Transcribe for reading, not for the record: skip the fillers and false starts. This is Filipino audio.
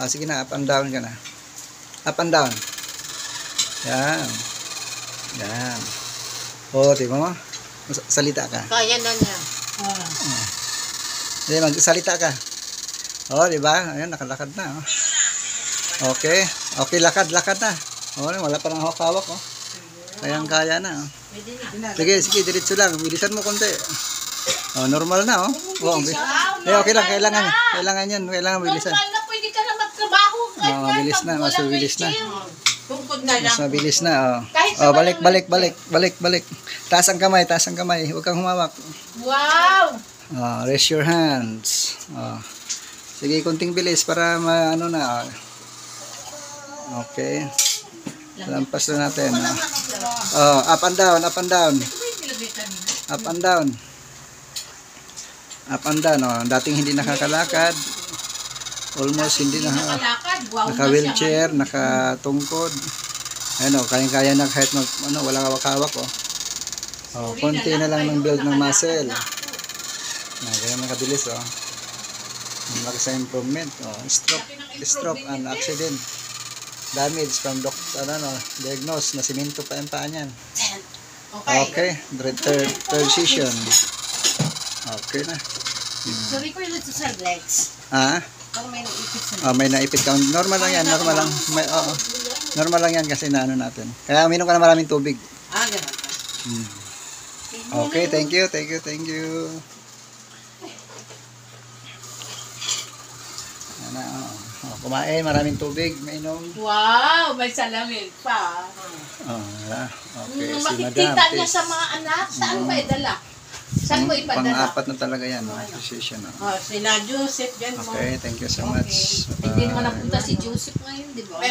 Sige na, up and down ka na. Up and down. Yan. Yan. Di mo? Salita ka. Kaya na niya. Hindi, magsalita ka. Di ba? Ayan, nakalakad na. Okay. Okay, lakad na. Wala pa nang hawak-hawak. Kayang-kaya na. Sige, diretso lang. Bilisan mo konti. Normal na. Okay lang, kailangan yan. Kailangan bilisan. Normal na, pwede ka na magtrabaho. Mabilis na, mas mabilis na. Tungkod na lang. Mas mabilis na. Balik. Taas ang kamay. Huwag kang humawak. Wow! Raise your hands. Sige, kunting bilis para maano na. Okay. Lampas na natin. Up and down. Up and down. Dating hindi nakakalakad. Almost hindi naka-wheelchair, nakatungkod. Kayang-kaya na kahit walang hawak-hawak. Konti na lang ng build ng muscle. Kaya nakabilis. Malakas sa improvement. Stroke and accident. Damage from diagnose na simento pa yung paa niyan. Okay. Third session. Okay na. Sorry ko yung sa legs. May naipit sa may naipit ka. Normal lang yan. Normal lang yan kasi naano natin. Kaya uminom ka na maraming tubig. Ganun. Okay, thank you. Kumain, maraming tubig, mainom. Wow, may salamin pa. Okay, si madam. Makikita niya sa mga anak. Saan ba idala? Saan mo ipadala? Pang-apat na talaga yan. Appreciation. Sila Joseph dyan mo. Okay, thank you so much. Hindi naman napunta si Joseph ngayon, di ba?